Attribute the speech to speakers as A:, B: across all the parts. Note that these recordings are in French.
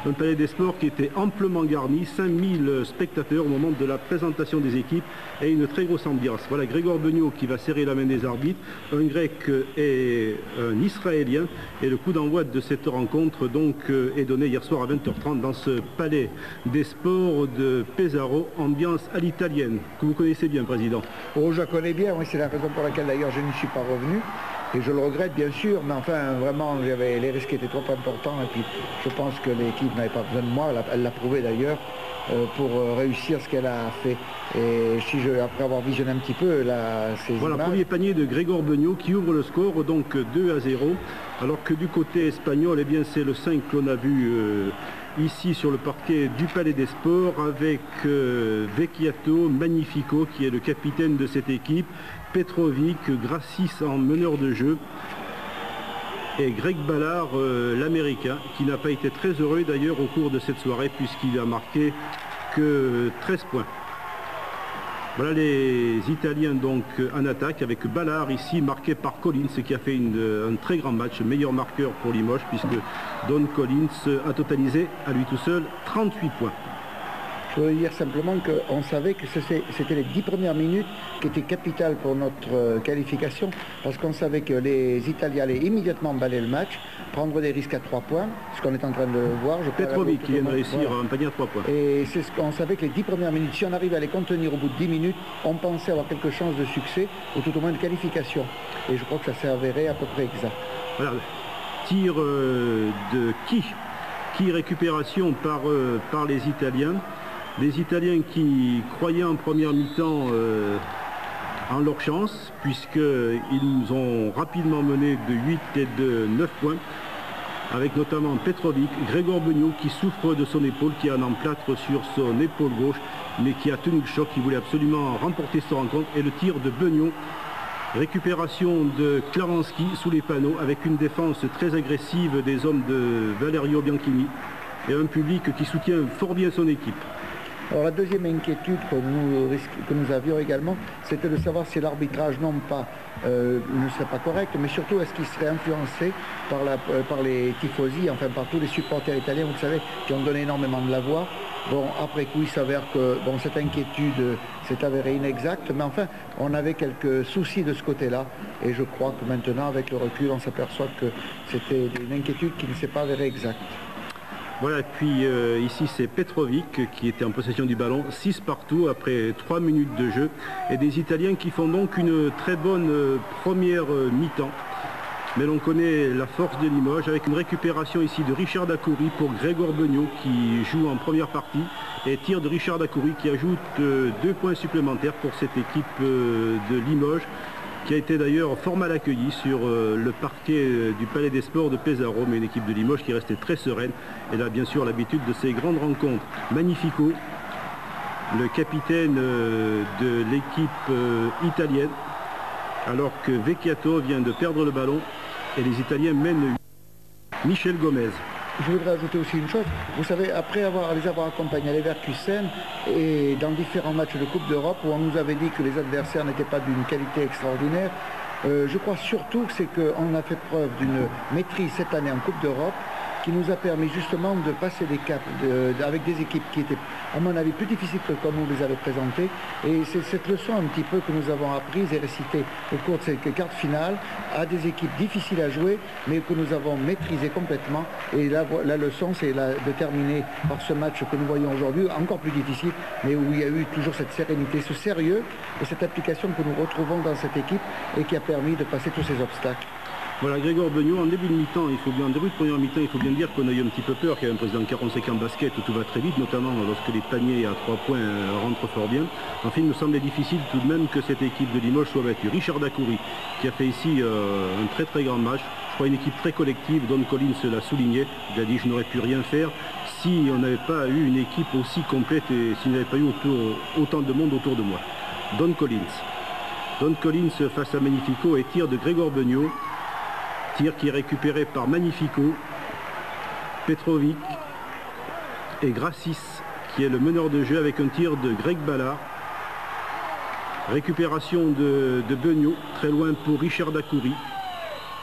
A: Un palais des sports qui était amplement garni, 5000 spectateurs au moment de la présentation des équipes et une très grosse ambiance. Voilà Grégor Beugnot qui va serrer la main des arbitres, un grec et un israélien. Et le coup d'envoi de cette rencontre donc est donné hier soir à 20h30 dans ce palais des sports de Pesaro, ambiance à l'italienne, que vous connaissez bien, Président.
B: Oh, je la connais bien, oui, c'est la raison pour laquelle d'ailleurs je n'y suis pas revenu. Et je le regrette bien sûr, mais enfin vraiment les risques étaient trop importants et puis je pense que l'équipe n'avait pas besoin de moi, elle l'a prouvé d'ailleurs, pour réussir ce qu'elle a fait. Et si après avoir visionné un petit peu ces
A: voilà,
B: images...
A: premier panier de Grégor Beugnot qui ouvre le score, donc 2-0, alors que du côté espagnol, eh bien c'est le 5 qu'on a vu ici sur le parquet du Palais des Sports avec Vecchiato, Magnifico qui est le capitaine de cette équipe, Petrovic, Grassis en meneur de jeu et Greg Ballard, l'américain, qui n'a pas été très heureux d'ailleurs au cours de cette soirée puisqu'il a marqué que 13 points. Voilà les Italiens donc en attaque avec Ballard ici marqué par Collins qui a fait un très grand match, meilleur marqueur pour Limoges puisque Don Collins a totalisé à lui tout seul 38 points.
B: Je voudrais dire simplement qu'on savait que c'était les 10 premières minutes qui étaient capitales pour notre qualification, parce qu'on savait que les Italiens allaient immédiatement balayer le match, prendre des risques à 3 points, ce qu'on est en train de voir.
A: Petrovic qui vient de réussir un panier à 3 points.
B: Et c'est ce qu'on savait que les 10 premières minutes, si on arrive à les contenir au bout de 10 minutes, on pensait avoir quelque chose de succès, ou tout au moins de qualification. Et je crois que ça s'est avéré à peu près exact.
A: Voilà, tir de qui récupération par les Italiens. Des Italiens qui croyaient en première mi-temps en leur chance, puisqu'ils nous ont rapidement mené de 8 et de 9 points, avec notamment Petrovic, Grégor Beugnot qui souffre de son épaule, qui a un emplâtre sur son épaule gauche, mais qui a tenu le choc, qui voulait absolument remporter cette rencontre, et le tir de Beugnot. Récupération de Klaranski sous les panneaux, avec une défense très agressive des hommes de Valerio Bianchini, et un public qui soutient fort bien son équipe.
B: Alors la deuxième inquiétude que nous avions également, c'était de savoir si l'arbitrage ne serait pas correct, mais surtout est-ce qu'il serait influencé par les tifosi, enfin par tous les supporters italiens, vous savez, qui ont donné énormément de la voix. Bon, après coup, il s'avère que cette inquiétude s'est avérée inexacte, mais enfin, on avait quelques soucis de ce côté-là, et je crois que maintenant, avec le recul, on s'aperçoit que c'était une inquiétude qui ne s'est pas avérée exacte.
A: Voilà, puis ici c'est Petrovic qui était en possession du ballon, 6 partout après 3 minutes de jeu. Et des Italiens qui font donc une très bonne première mi-temps. Mais l'on connaît la force de Limoges avec une récupération ici de Richard Dacoury pour Grégor Beugnot qui joue en première partie. Et tir de Richard Dacoury qui ajoute 2 points supplémentaires pour cette équipe de Limoges, qui a été d'ailleurs fort mal accueilli sur le parquet du Palais des Sports de Pesaro, mais une équipe de Limoges qui restait très sereine. Elle a bien sûr l'habitude de ces grandes rencontres. Magnifico, le capitaine de l'équipe italienne, alors que Vecchiato vient de perdre le ballon et les Italiens mènent Michel Gomez.
B: Je voudrais ajouter aussi une chose, vous savez, après les avoir accompagnés à Leverkusen et dans différents matchs de Coupe d'Europe où on nous avait dit que les adversaires n'étaient pas d'une qualité extraordinaire, je crois surtout que c'est qu'on a fait preuve d'une maîtrise cette année en Coupe d'Europe qui nous a permis justement de passer des caps avec des équipes qui étaient, à mon avis, plus difficiles que comme on les avait présentées. Et c'est cette leçon un petit peu que nous avons apprise et récitée au cours de cette carte finale à des équipes difficiles à jouer, mais que nous avons maîtrisées complètement. Et la leçon, c'est de terminer par ce match que nous voyons aujourd'hui, encore plus difficile, mais où il y a eu toujours cette sérénité, ce sérieux et cette application que nous retrouvons dans cette équipe et qui a permis de passer tous ces obstacles.
A: Voilà, Grégor Beugnot, en début de mi-temps, en début de première mi-temps, il faut bien dire qu'on a eu un petit peu peur qu'il y ait un président 45 en basket où tout va très vite, notamment lorsque les paniers à 3 points rentrent fort bien. Enfin, il me semblait difficile tout de même que cette équipe de Limoges soit battue. Richard Dacoury, qui a fait ici un très très grand match, je crois une équipe très collective, Don Collins l'a souligné, il a dit je n'aurais pu rien faire si on n'avait pas eu une équipe aussi complète et s'il n'y avait pas eu autant de monde autour de moi. Don Collins face à Magnifico et tir de Grégor Beugnot. Tir qui est récupéré par Magnifico, Petrovic et Grassis qui est le meneur de jeu avec un tir de Greg Ballard. Récupération de Beugnot, très loin pour Richard Dacoury.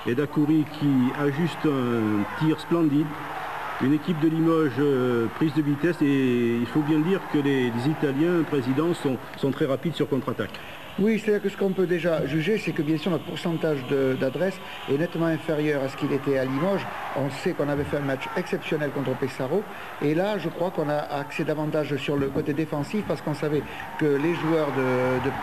A: Et Dacoury qui ajuste un tir splendide Une équipe de Limoges prise de vitesse et il faut bien dire que les Italiens, président, sont très rapides sur contre-attaque.
B: Oui, c'est-à-dire que ce qu'on peut déjà juger, c'est que bien sûr notre pourcentage d'adresse est nettement inférieur à ce qu'il était à Limoges. On sait qu'on avait fait un match exceptionnel contre Pesaro. Et là, je crois qu'on a axé davantage sur le côté défensif parce qu'on savait que les joueurs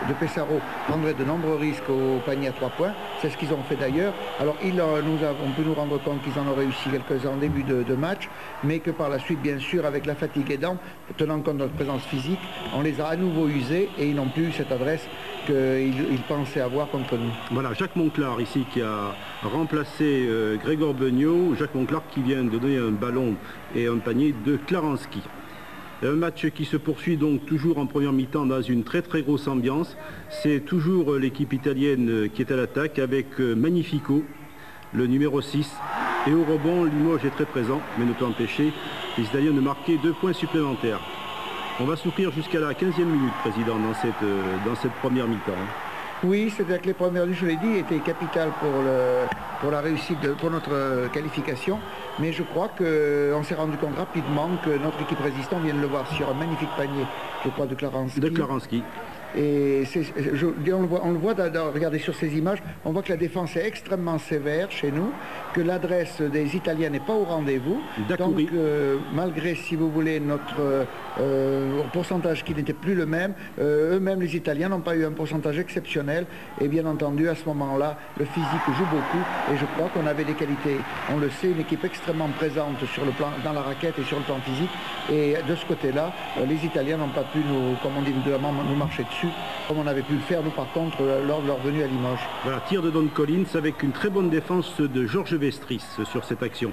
B: de Pesaro prendraient de nombreux risques au panier à 3 points. C'est ce qu'ils ont fait d'ailleurs. Alors, on peut nous rendre compte qu'ils en ont réussi quelques-uns en début de match, mais que par la suite, bien sûr, avec la fatigue aidant, tenant compte de notre présence physique, on les a à nouveau usés et ils n'ont plus eu cette adresse qu'ils pensaient avoir contre nous.
A: Voilà, Jacques Monclar ici qui a remplacé Grégor Beugnot. Jacques Monclar qui vient de donner un ballon et un panier de Klaranski. Un match qui se poursuit donc toujours en première mi-temps dans une très grosse ambiance. C'est toujours l'équipe italienne qui est à l'attaque avec Magnifico, le numéro 6. Et au rebond, Limoges est très présent, mais ne peut empêcher les Italiens de marquer 2 points supplémentaires. On va souffrir jusqu'à la 15e minute, président, dans cette première mi-temps.
B: Oui, c'est-à-dire que les premières minutes, je l'ai dit, étaient capitales pour la réussite, pour notre qualification. Mais je crois qu'on s'est rendu compte rapidement que notre équipe résistante vient de le voir sur un magnifique panier, je crois, de Klaranski. Et on le voit, regardez sur ces images, on voit que la défense est extrêmement sévère chez nous, que l'adresse des Italiens n'est pas au rendez-vous. Donc malgré, si vous voulez, notre pourcentage qui n'était plus le même, eux-mêmes les Italiens n'ont pas eu un pourcentage exceptionnel. Et bien entendu, à ce moment-là, le physique joue beaucoup. Et je crois qu'on avait des qualités, on le sait, une équipe extrêmement présente sur le plan, dans la raquette et sur le plan physique. Et de ce côté-là, les Italiens n'ont pas pu nous marcher dessus, comme on avait pu le faire nous par contre lors de leur venue à Limoges.
A: Voilà, tir de Don Collins avec une très bonne défense de Georges Vestris sur cette action.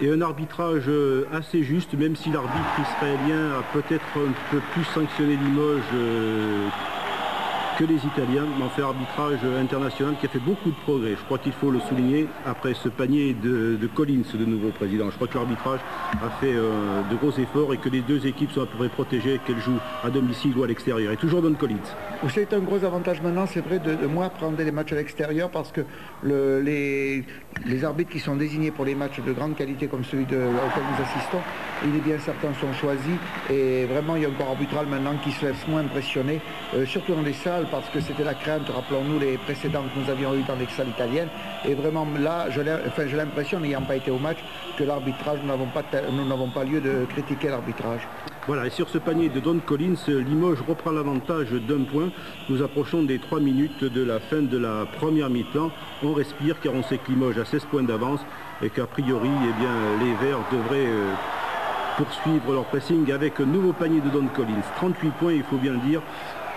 A: Et un arbitrage assez juste, même si l'arbitre israélien a peut-être un peu plus sanctionné Limoges que les Italiens, mais on fait un arbitrage international qui a fait beaucoup de progrès. Je crois qu'il faut le souligner après ce panier de Collins, de nouveau président. Je crois que l'arbitrage a fait de gros efforts et que les deux équipes sont à peu près protégées, qu'elles jouent à domicile ou à l'extérieur. Et toujours Don Collins.
B: C'est un gros avantage maintenant, c'est vrai, de moins prendre les matchs à l'extérieur parce que les arbitres qui sont désignés pour les matchs de grande qualité comme celui auquel nous assistons, il est bien certain sont choisis et vraiment il y a un corps arbitral maintenant qui se laisse moins impressionner, surtout dans les salles parce que c'était la crainte, rappelons-nous les précédents que nous avions eu dans les salles italiennes et vraiment là, j'ai l'impression, n'ayant pas été au match, que l'arbitrage, nous n'avons pas lieu de critiquer l'arbitrage.
A: Voilà, et sur ce panier de Don Collins, Limoges reprend l'avantage d'1 point. Nous approchons des 3 minutes de la fin de la première mi-temps. On respire car on sait que Limoges a 16 points d'avance et qu'a priori, eh bien, les Verts devraient poursuivre leur pressing avec un nouveau panier de Don Collins. 38 points, il faut bien le dire,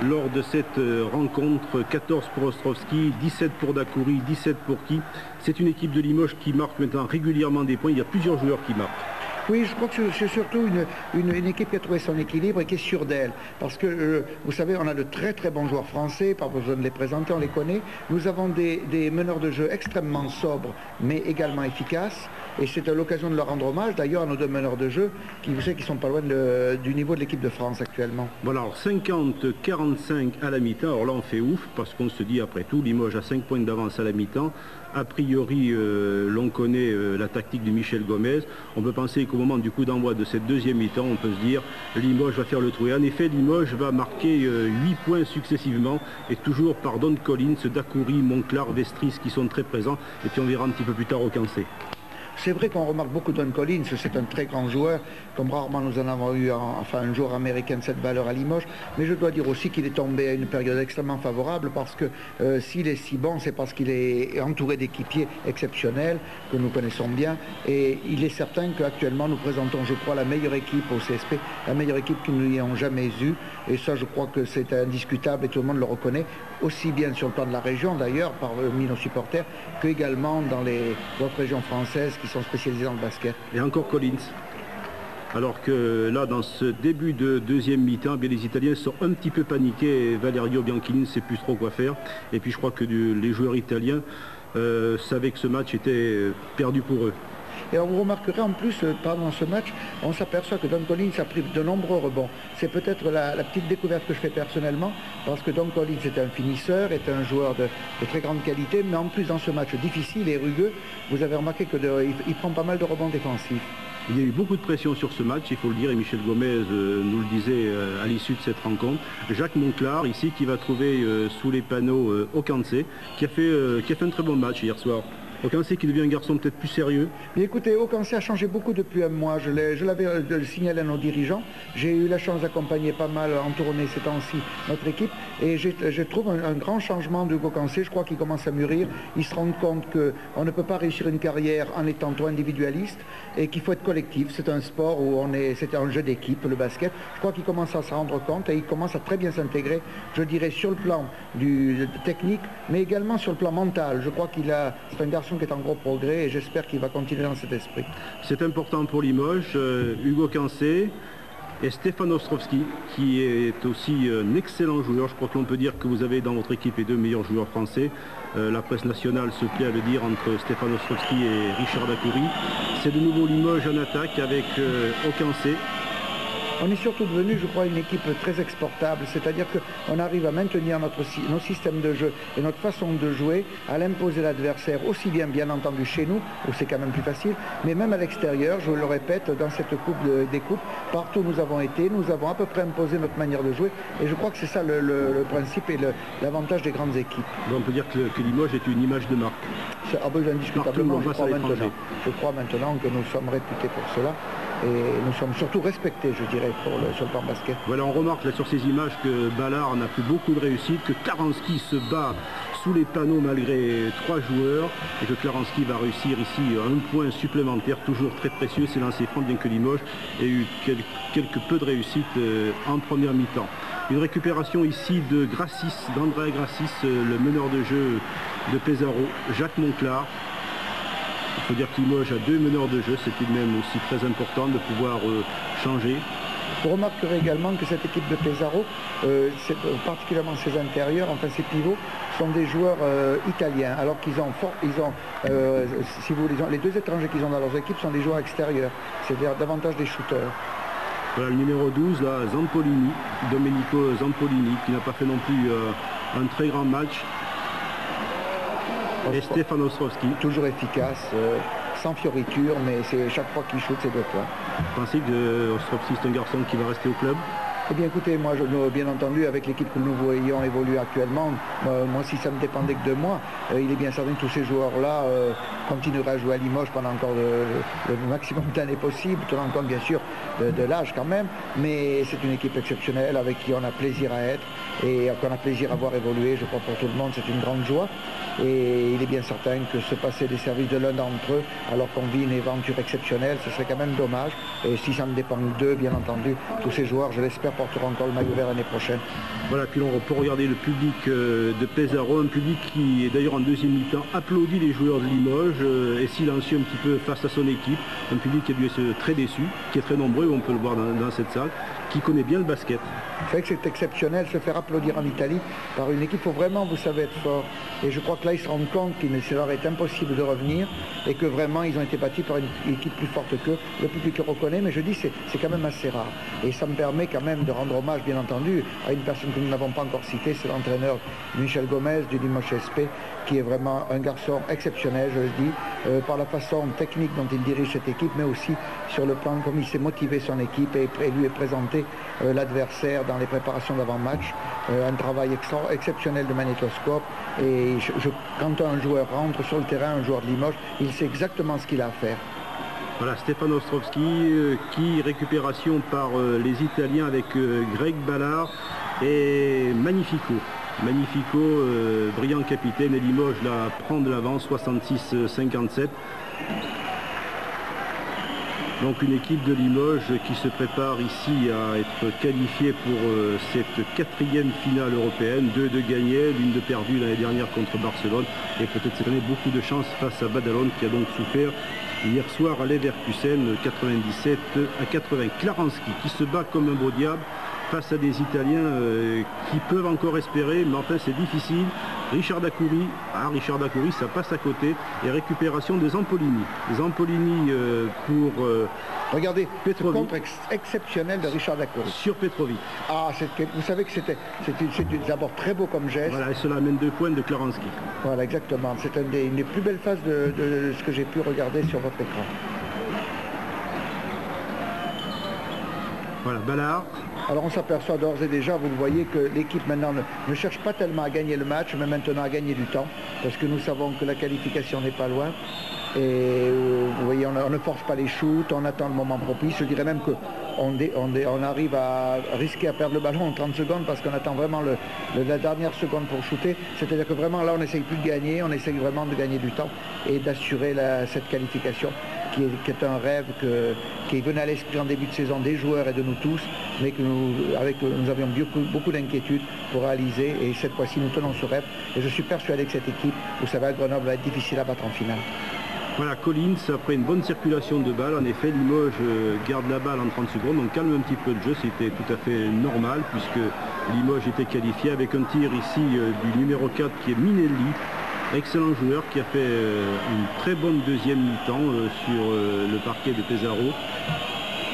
A: lors de cette rencontre. 14 pour Ostrovski, 17 pour Dacoury, 17 pour Qui. C'est une équipe de Limoges qui marque maintenant régulièrement des points. Il y a plusieurs joueurs qui marquent.
B: Oui, je crois que c'est surtout une équipe qui a trouvé son équilibre et qui est sûre d'elle. Parce que, vous savez, on a de très bons joueurs français, pas besoin de les présenter, on les connaît. Nous avons des meneurs de jeu extrêmement sobres, mais également efficaces. Et c'est à l'occasion de leur rendre hommage, d'ailleurs, à nos deux meneurs de jeu, qui, vous savez, qui sont pas loin du niveau de l'équipe de France actuellement.
A: Voilà, alors 50-45 à la mi-temps. Alors là, on fait ouf, parce qu'on se dit, après tout, Limoges a 5 points d'avance à la mi-temps. A priori, l'on connaît la tactique de Michel Gomez. On peut penser qu'au moment du coup d'envoi de cette deuxième mi-temps, on peut se dire Limoges va faire le trou. Et en effet, Limoges va marquer 8 points successivement, et toujours par Don Collins, Dacoury, Monclar, Vestris qui sont très présents. Et puis on verra un petit peu plus tard au Cancé.
B: C'est vrai qu'on remarque beaucoup Don Collins, c'est un très grand joueur, comme rarement nous en avons eu un joueur américain de cette valeur à Limoges, mais je dois dire aussi qu'il est tombé à une période extrêmement favorable parce que s'il est si bon, c'est parce qu'il est entouré d'équipiers exceptionnels que nous connaissons bien et il est certain qu'actuellement nous présentons, je crois, la meilleure équipe au CSP, la meilleure équipe que nous n'ayons jamais eue et ça je crois que c'est indiscutable et tout le monde le reconnaît, aussi bien sur le plan de la région d'ailleurs, parmi nos supporters, qu'également dans les autres régions françaises qui sont spécialisés dans le basket.
A: Et encore Collins. Alors que là, dans ce début de deuxième mi-temps, les Italiens sont un petit peu paniqués. Et Valerio Bianchini ne sait plus trop quoi faire. Et puis je crois que les joueurs italiens savaient que ce match était perdu pour eux.
B: Et on vous remarquerez en plus, pendant ce match, on s'aperçoit que Don Collins a pris de nombreux rebonds. C'est peut-être la petite découverte que je fais personnellement, parce que Don Collins est un finisseur, est un joueur de très grande qualité, mais en plus dans ce match difficile et rugueux, vous avez remarqué qu'il prend pas mal de rebonds défensifs.
A: Il y a eu beaucoup de pression sur ce match, il faut le dire, et Michel Gomez nous le disait à l'issue de cette rencontre. Jacques Monclar, ici, qui va trouver sous les panneaux Okanse, qui a fait un très bon match hier soir. Okanse qui devient un garçon peut-être plus sérieux.
B: Mais écoutez, Okanse a changé beaucoup depuis un mois. Je l'avais signalé à nos dirigeants. J'ai eu la chance d'accompagner pas mal en tournée ces temps-ci notre équipe. Et je trouve un grand changement de Okanse. Je crois qu'il commence à mûrir. Il se rend compte qu'on ne peut pas réussir une carrière en étant trop individualiste et qu'il faut être collectif. C'est un sport où c'est un jeu d'équipe, le basket. Je crois qu'il commence à se rendre compte et il commence à très bien s'intégrer, je dirais, sur le plan technique, mais également sur le plan mental. Je crois c'est un garçon qui est en gros progrès et j'espère qu'il va continuer dans cet esprit.
A: C'est important pour Limoges, Hugo Kanse et Stéphane Ostrovski qui est aussi un excellent joueur. Je crois que l'on peut dire que vous avez dans votre équipe les deux meilleurs joueurs français. La presse nationale se plaît à le dire entre Stéphane Ostrovski et Richard Dacoury. C'est de nouveau Limoges en attaque avec Okanse.
B: On est surtout devenu, je crois, une équipe très exportable, c'est-à-dire qu'on arrive à maintenir nos systèmes de jeu et notre façon de jouer, à l'imposer l'adversaire, aussi bien entendu chez nous, où c'est quand même plus facile, mais même à l'extérieur, je le répète, dans cette coupe des coupes, partout où nous avons été, nous avons à peu près imposé notre manière de jouer, et je crois que c'est ça le principe et l'avantage des grandes équipes.
A: On peut dire que Limoges est une image de marque.
B: Indiscutablement, je crois maintenant que nous sommes réputés pour cela. Et nous sommes surtout respectés, je dirais, sur le plan basket.
A: Voilà, on remarque là sur ces images que Ballard n'a plus beaucoup de réussite, que Klarenski se bat sous les panneaux malgré 3 joueurs, et que Klarenski va réussir ici un point supplémentaire, toujours très précieux, c'est lancé franc, bien que Limoges ait eu quelque peu de réussite en première mi-temps. Une récupération ici de Grassis, d'André Grassis, le meneur de jeu de Pesaro, Jacques Monclar. Il faut dire que Limoges a 2 meneurs de jeu, c'est tout de même aussi très important de pouvoir changer.
B: Vous remarquerez également que cette équipe de Pesaro, particulièrement ses intérieurs, enfin ses pivots, sont des joueurs italiens, alors qu'ils ont, si vous voulez, les 2 étrangers qu'ils ont dans leurs équipes sont des joueurs extérieurs, c'est-à-dire davantage des shooters.
A: Voilà le numéro 12, là, Zampolini, Domenico Zampolini, qui n'a pas fait non plus un très grand match. Et Stéphane Ostrovski.
B: Toujours efficace, sans fioriture, mais chaque fois qu'il shoot, c'est 2 points.
A: Vous pensez que Ostrovski, c'est un garçon qui va rester au club?
B: Eh bien écoutez, moi bien entendu avec l'équipe que nous voyons évoluer actuellement, moi si ça ne dépendait que de moi, il est bien certain que tous ces joueurs-là continueraient à jouer à Limoges pendant encore le maximum d'années possible, tenant compte bien sûr de l'âge quand même, mais c'est une équipe exceptionnelle avec qui on a plaisir à être et qu'on a plaisir à voir évoluer, je crois pour tout le monde c'est une grande joie. Et il est bien certain que se passer des services de l'un d'entre eux alors qu'on vit une aventure exceptionnelle, ce serait quand même dommage. Et si ça ne dépend que d'eux, bien entendu, tous ces joueurs, je l'espère, porteront encore le maillot vert l'année prochaine.
A: Voilà, puis on peut regarder le public de Pesaro, un public qui est d'ailleurs en deuxième mi-temps applaudit les joueurs de Limoges, est silencieux un petit peu face à son équipe, un public qui a dû être très déçu, qui est très nombreux, on peut le voir dans cette salle, qui connaît bien le basket.
B: C'est vrai que c'est exceptionnel, se faire applaudir en Italie par une équipe où vraiment vous savez être fort. Et je crois que là, ils se rendent compte qu'il leur est impossible de revenir et que vraiment, ils ont été battus par une équipe plus forte qu'eux. Le public le reconnaît, mais je dis c'est quand même assez rare. Et ça me permet quand même de rendre hommage, bien entendu, à une personne que nous n'avons pas encore citée, c'est l'entraîneur Michel Gomez du Limoges SP, qui est vraiment un garçon exceptionnel, je le dis, par la façon technique dont il dirige cette équipe, mais aussi sur le plan comme il s'est motivé son équipe et lui est présenté l'adversaire dans les préparations d'avant-match, un travail exceptionnel de magnétoscope. Et quand un joueur rentre sur le terrain, un joueur de Limoges, il sait exactement ce qu'il a à faire.
A: Voilà, Stéphane Ostrovski, qui récupération par les Italiens avec Greg Ballard et Magnifico. Magnifico, brillant capitaine, et Limoges là prend de l'avance, 66-57. Donc une équipe de Limoges qui se prépare ici à être qualifiée pour cette 4e finale européenne, 2 de gagnés, l'une de perdue l'année dernière contre Barcelone, et peut-être cette année beaucoup de chance face à Badalone qui a donc souffert hier soir à Leverkusen 97 à 80. Klarenski qui se bat comme un beau diable face à des Italiens qui peuvent encore espérer, mais enfin c'est difficile Richard Dacoury, Richard Dacoury, ça passe à côté. Et récupération de Zampolini. Zampolini pour
B: regardez,
A: Petrovic.
B: Contre exceptionnel de Richard Dacoury.
A: Sur Petrovic.
B: Ah, vous savez que c'est d'abord très beau comme geste.
A: Voilà, et cela amène 2 points de Klaransky.
B: Voilà, exactement. C'est une des plus belles phases de ce que j'ai pu regarder sur votre écran.
A: Voilà, Ballard.
B: Alors on s'aperçoit d'ores et déjà, vous le voyez, que l'équipe maintenant ne cherche pas tellement à gagner le match, mais maintenant à gagner du temps, parce que nous savons que la qualification n'est pas loin. Et vous voyez, on ne force pas les shoots, on attend le moment propice. Je dirais même qu'on arrive à risquer à perdre le ballon en 30 secondes parce qu'on attend vraiment la dernière seconde pour shooter. C'est-à-dire que vraiment là, on n'essaye plus de gagner, on essaye vraiment de gagner du temps et d'assurer cette qualification qui est un rêve qui venait à l'esprit en début de saison des joueurs et de nous tous, mais que nous avions beaucoup d'inquiétudes pour réaliser. Et cette fois-ci, nous tenons ce rêve. Et je suis persuadé que cette équipe, vous savez, à Grenoble, va être difficile à battre en finale.
A: Voilà, Collins, après une bonne circulation de balle, en effet, Limoges garde la balle en 30 secondes, donc calme un petit peu le jeu, c'était tout à fait normal, puisque Limoges était qualifié avec un tir ici du numéro 4 qui est Minelli, excellent joueur qui a fait une très bonne deuxième mi-temps sur le parquet de Pesaro.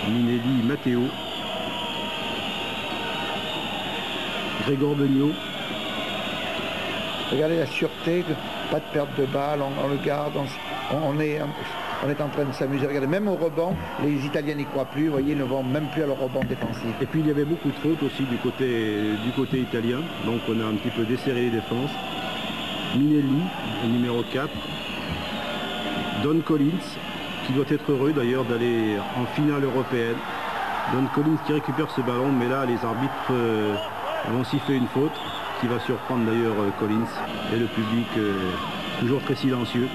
A: Minelli, Matteo, Grégor Beugnot.
B: Regardez la sûreté, pas de perte de balle, on le garde, on est en train de s'amuser. Regardez, même au rebond, les Italiens n'y croient plus, vous voyez, ils ne vont même plus à leur rebond défensif.
A: Et puis il y avait beaucoup de fautes aussi du côté italien, donc on a un petit peu desserré les défenses. Minelli, numéro 4. Don Collins, qui doit être heureux d'ailleurs d'aller en finale européenne. Don Collins qui récupère ce ballon, mais là les arbitres vont siffler une faute, qui va surprendre d'ailleurs Collins et le public toujours très silencieux.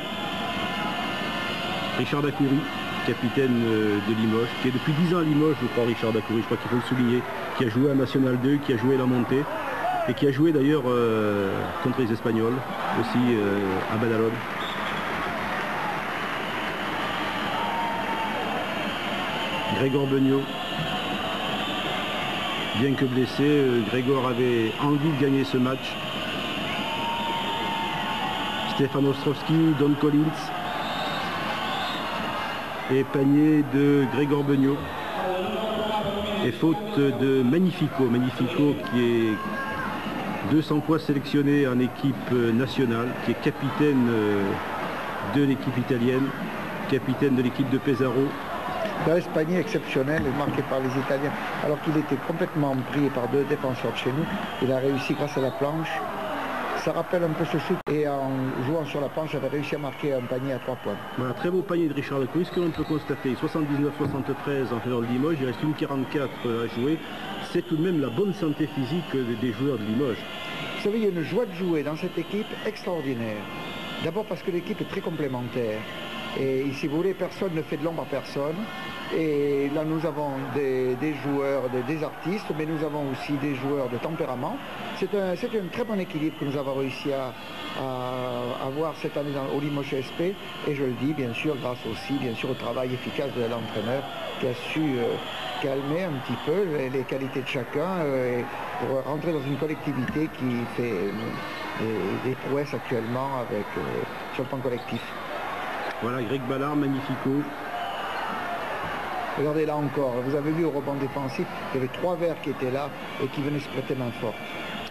A: Richard Dacoury, capitaine de Limoges, qui est depuis 10 ans à Limoges, je crois, Richard Dacoury, je crois qu'il faut le souligner, qui a joué à National 2, qui a joué la montée, et qui a joué d'ailleurs contre les Espagnols, aussi à Badalone. Grégor Beugnot, bien que blessé, Grégor avait envie de gagner ce match. Stefan Ostrowski, Don Collins et panier de Grégor Beugnot. Et faute de Magnifico, Magnifico qui est 200 fois sélectionné en équipe nationale, qui est capitaine de l'équipe italienne, capitaine de l'équipe de Pesaro.
B: Ce panier exceptionnel marqué par les Italiens, alors qu'il était complètement pris par 2 défenseurs de chez nous. Il a réussi grâce à la planche. Ça rappelle un peu ce shoot et en jouant sur la planche, il avait réussi à marquer un panier à 3 points.
A: Voilà, très beau panier de Richard Dacoury. Ce que l'on peut constater, 79-73 en faveur de Limoges, il reste une 44 à jouer. C'est tout de même la bonne santé physique des joueurs de Limoges.
B: Vous savez, il y a une joie de jouer dans cette équipe extraordinaire. D'abord parce que l'équipe est très complémentaire. Et si vous voulez, personne ne fait de l'ombre à personne. Et là, nous avons des joueurs, des artistes, mais nous avons aussi des joueurs de tempérament. C'est un très bon équilibre que nous avons réussi à avoir cette année au Limoges SP. Et je le dis, bien sûr, grâce aussi, bien sûr, au travail efficace de l'entraîneur qui a su calmer un petit peu les qualités de chacun pour rentrer dans une collectivité qui fait des prouesses actuellement sur le plan collectif.
A: Voilà, Greg Ballard, Magnifico.
B: Regardez là encore, vous avez vu au rebond défensif, il y avait 3 verts qui étaient là et qui venaient se prêter main forte.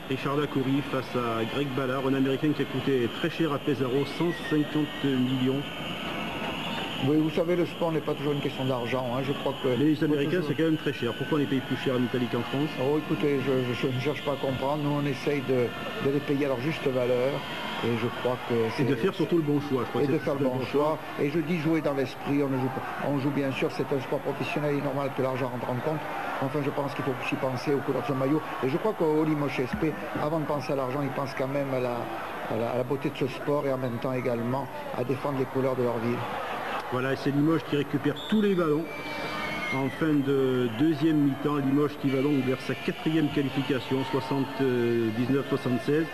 A: Richard Dacoury face à Greg Ballard, un Américain qui a coûté très cher à Pesaro, 150 millions.
B: Oui, vous savez, le sport n'est pas toujours une question d'argent. Hein. Je crois que
A: les Américains, c'est quand même très cher. Pourquoi on les paye plus cher en Italie qu'en France?
B: Oh, écoutez, je ne cherche pas à comprendre. Nous, on essaye de les payer à leur juste valeur. Et je crois que
A: c'est de faire surtout le bon choix. Je crois
B: et de faire le bon choix. Et je dis jouer dans l'esprit. On joue bien sûr, c'est un sport professionnel. Il est normal que l'argent rentre en compte. Enfin, je pense qu'il faut aussi penser aux couleurs de son maillot. Et je crois qu'au Limoges SP, avant de penser à l'argent, ils pensent quand même à la beauté de ce sport et en même temps également à défendre les couleurs de leur ville.
A: Voilà, c'est Limoges qui récupère tous les ballons. En fin de deuxième mi-temps, Limoges qui va donc vers sa 4e qualification, 79-76.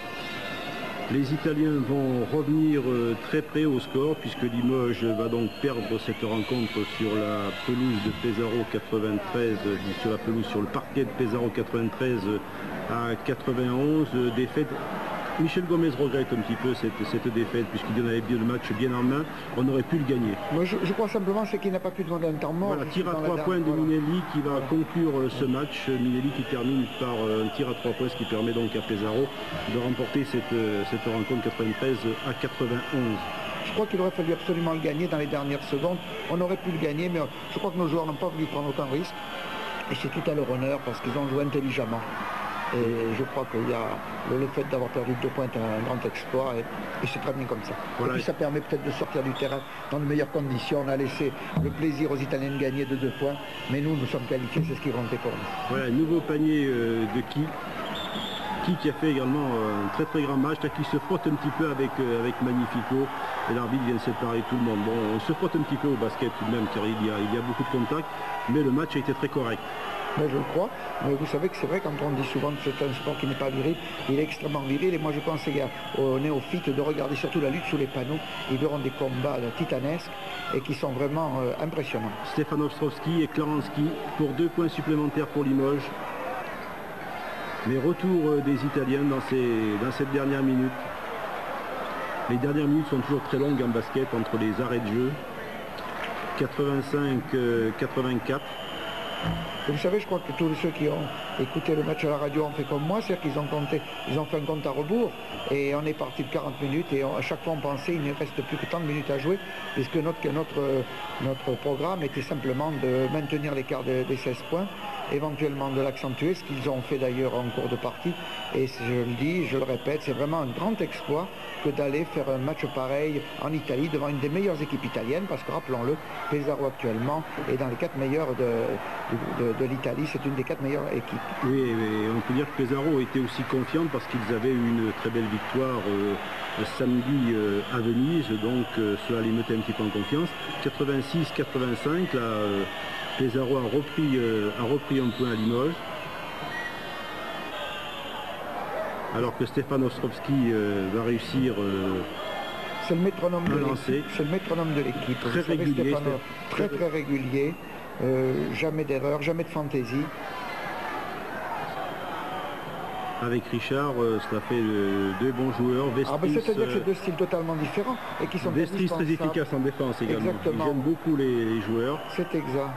A: Les Italiens vont revenir très près au score, puisque Limoges va donc perdre cette rencontre sur la pelouse de Pesaro 93, sur le parquet de Pesaro 93 à 91, défaite Michel Gomez regrette un petit peu cette défaite, puisqu'il en avait bien le match bien en main, on aurait pu le gagner.
B: Moi, je crois simplement c'est qu'il n'a pas pu demander un temps mort.
A: Voilà, tir à 3 points de Minelli qui va conclure ce match. Minelli qui termine par un tir à 3 points, ce qui permet donc à Pesaro de remporter cette rencontre 93 à 91.
B: Je crois qu'il aurait fallu absolument le gagner dans les dernières secondes. On aurait pu le gagner, mais je crois que nos joueurs n'ont pas voulu prendre aucun risque. Et c'est tout à leur honneur parce qu'ils ont joué intelligemment. Et je crois qu'il y a le fait d'avoir perdu 2 points est un grand exploit et c'est très bien comme ça. Voilà. Et puis ça permet peut-être de sortir du terrain dans de meilleures conditions. On a laissé le plaisir aux Italiens de gagner de 2 points, mais nous sommes qualifiés, c'est ce qui comptait pour nous.
A: Voilà, nouveau panier de qui a fait également un très très grand match, qui se frotte un petit peu avec Magnifico, et l'arbitre vient de séparer tout le monde. Bon, on se frotte un petit peu au basket tout de même, car il y a beaucoup de contacts, mais le match a été très correct.
B: Mais je le crois, mais vous savez que c'est vrai quand on dit souvent que c'est un sport qui n'est pas viril, il est extrêmement viril, et moi je conseille aux néophytes de regarder surtout la lutte sous les panneaux. Ils verront des combats titanesques et qui sont vraiment impressionnants.
A: Stefan Ostrovski et Klarenski pour 2 points supplémentaires pour Limoges. Les retours des Italiens dans cette dernière minute. Les dernières minutes sont toujours très longues en basket entre les arrêts de jeu. 85-84.
B: Vous savez, je crois que tous ceux qui ont écouté le match à la radio ont fait comme moi, c'est-à-dire qu'ils ont fait un compte à rebours et on est parti de 40 minutes et à chaque fois on pensait qu'il ne reste plus que tant de minutes à jouer puisque notre programme était simplement de maintenir l'écart des 16 points, éventuellement de l'accentuer, ce qu'ils ont fait d'ailleurs en cours de partie. Et je le dis, je le répète, c'est vraiment un grand exploit que d'aller faire un match pareil en Italie devant une des meilleures équipes italiennes, parce que rappelons-le, Pesaro actuellement est dans les 4 meilleurs de l'Italie, c'est une des 4 meilleures équipes.
A: Oui, mais on peut dire que Pesaro était aussi confiant parce qu'ils avaient une très belle victoire samedi à Venise, donc cela les mettait un petit peu en confiance. 86-85, là, Pesaro a repris un point à Limoges. Alors que Stefan Ostrovski va réussir
B: c'est le métronome
A: de l'équipe.
B: C'est le métronome de l'équipe.
A: Très régulier.
B: Très régulier. Jamais d'erreur, jamais de fantaisie.
A: Avec Richard, cela fait 2 bons joueurs.
B: C'est-à-dire que c'est 2 styles totalement différents et qui sont
A: Vestris très efficace en défense également.
B: Exactement.
A: J'aime beaucoup les joueurs.
B: C'est exact.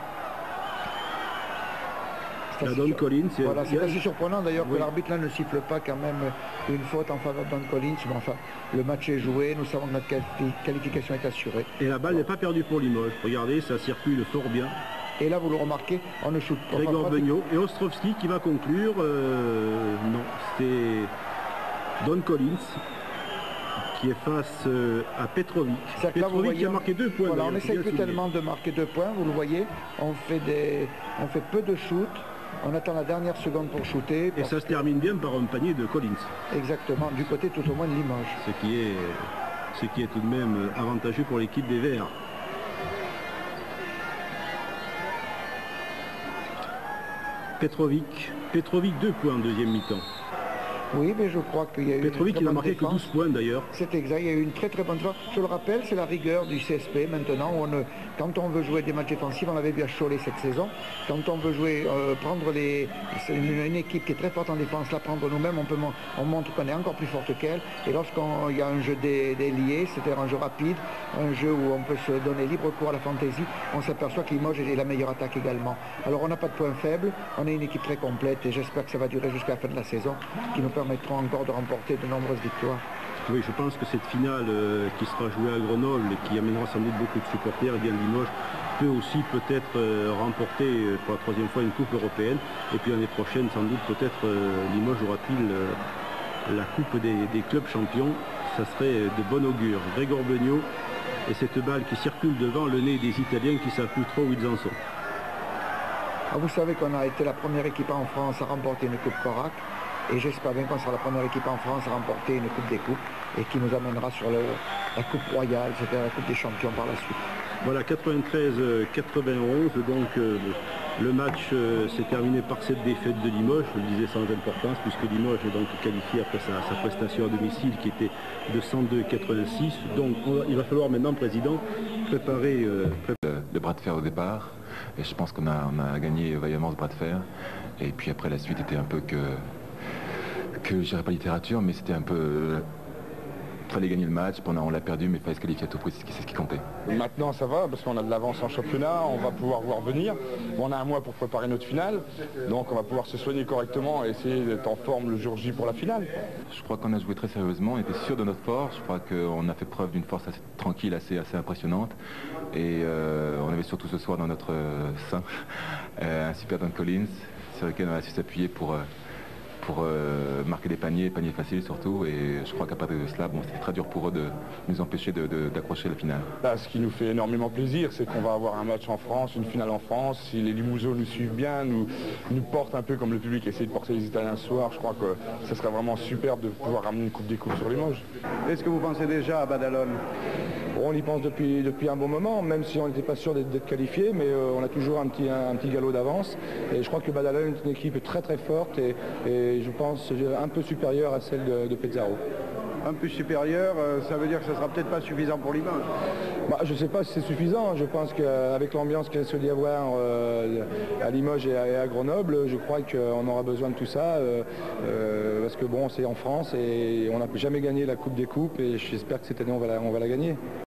A: La Don Collins.
B: Voilà, c'est assez surprenant d'ailleurs que l'arbitre là ne siffle pas quand même une faute en faveur de Don Collins. Mais enfin, le match est joué, nous savons que notre qualification est assurée.
A: Et la balle n'est pas perdue pour Limoges. Regardez, ça circule fort bien.
B: Et là, vous le remarquez, on ne shoot pas.
A: Grégor Beugnot et Ostrovski qui va conclure. Non, c'est Don Collins qui est face à Petrovic. Petrovic qui a marqué 2 points.
B: Voilà, on n'essaye plus tellement de marquer 2 points, vous le voyez. On fait peu de shoot. On attend la dernière seconde pour shooter.
A: Et ça se termine bien par un panier de Collins.
B: Exactement, du côté tout au moins de Limoges.
A: Ce qui est tout de même avantageux pour l'équipe des Verts. Petrovic 2 points en deuxième mi-temps.
B: Oui, mais je crois qu'il y a eu
A: Petrovic, il n'a marqué que 12 points d'ailleurs.
B: C'est exact, il y a eu une très très bonne défense. Je le rappelle, c'est la rigueur du CSP maintenant. Quand on veut jouer des matchs défensifs, on l'avait vu à Cholet cette saison. Quand on veut jouer, prendre une équipe qui est très forte en défense, la prendre nous-mêmes, on montre qu'on est encore plus forte qu'elle. Et lorsqu'il y a un jeu délié, c'est-à-dire un jeu rapide, un jeu où on peut se donner libre cours à la fantaisie, on s'aperçoit que Limoges est la meilleure attaque également. Alors on n'a pas de points faibles, on est une équipe très complète et j'espère que ça va durer jusqu'à la fin de la saison, qui nous permettront encore de remporter de nombreuses victoires.
A: Oui, je pense que cette finale qui sera jouée à Grenoble et qui amènera sans doute beaucoup de supporters, et bien Limoges peut aussi peut-être remporter pour la 3e fois une coupe européenne. Et puis l'année prochaine, sans doute, peut-être Limoges aura-t-il la coupe des clubs champions. Ça serait de bon augure. Grégor Beugnot et cette balle qui circule devant le nez des Italiens qui ne savent plus trop où ils en sont.
B: Vous savez qu'on a été la première équipe en France à remporter une coupe Corac. Et j'espère bien qu'on sera la première équipe en France à remporter une Coupe des Coupes et qui nous amènera sur la Coupe Royale, c'est-à-dire la Coupe des Champions par la suite.
A: Voilà, 93-91, donc le match s'est terminé par cette défaite de Limoges, je le disais sans importance, puisque Limoges est donc qualifié après sa prestation à domicile qui était de 102-86. Donc il va falloir maintenant, Président, préparer...
C: Le bras de fer au départ, et je pense qu'on a gagné vaillamment ce bras de fer. Et puis après la suite était un peu que que je dirais pas littérature, mais c'était un peu... Il fallait gagner le match, on l'a perdu, mais il fallait se qualifier à tout prix, c'est ce qui comptait.
D: Maintenant ça va, parce qu'on a de l'avance en championnat, on va pouvoir voir venir. On a un mois pour préparer notre finale, donc on va pouvoir se soigner correctement et essayer d'être en forme le jour J pour la finale.
C: Je crois qu'on a joué très sérieusement, on était sûr de notre force, je crois qu'on a fait preuve d'une force assez tranquille, assez impressionnante. Et on avait surtout ce soir dans notre sein un super Don Collins, sur lequel on a su s'appuyer pour marquer des paniers faciles surtout, et je crois qu'à partir de cela, c'était très dur pour eux de nous empêcher d'accrocher la finale.
D: Là, ce qui nous fait énormément plaisir, c'est qu'on va avoir un match en France, une finale en France. Si les Limougeaux nous suivent bien, nous portent un peu comme le public essaie de porter les Italiens ce soir, je crois que ce serait vraiment superbe de pouvoir ramener une Coupe des Coupes sur Limoges.
A: Est-ce que vous pensez déjà à Badalone?
E: On y pense depuis un bon moment, même si on n'était pas sûr d'être qualifié, mais on a toujours un petit galop d'avance. Et je crois que Badalone est une équipe très très forte et je pense un peu supérieure à celle de Pesaro.
A: Un peu supérieur, ça veut dire que ça ne sera peut-être pas suffisant pour Limoges.
E: Je ne sais pas si c'est suffisant. Je pense qu'avec l'ambiance qu'il risque d'y avoir à Limoges et à Grenoble, je crois qu'on aura besoin de tout ça. Parce que bon, c'est en France et on n'a jamais gagné la Coupe des Coupes et j'espère que cette année on va la gagner.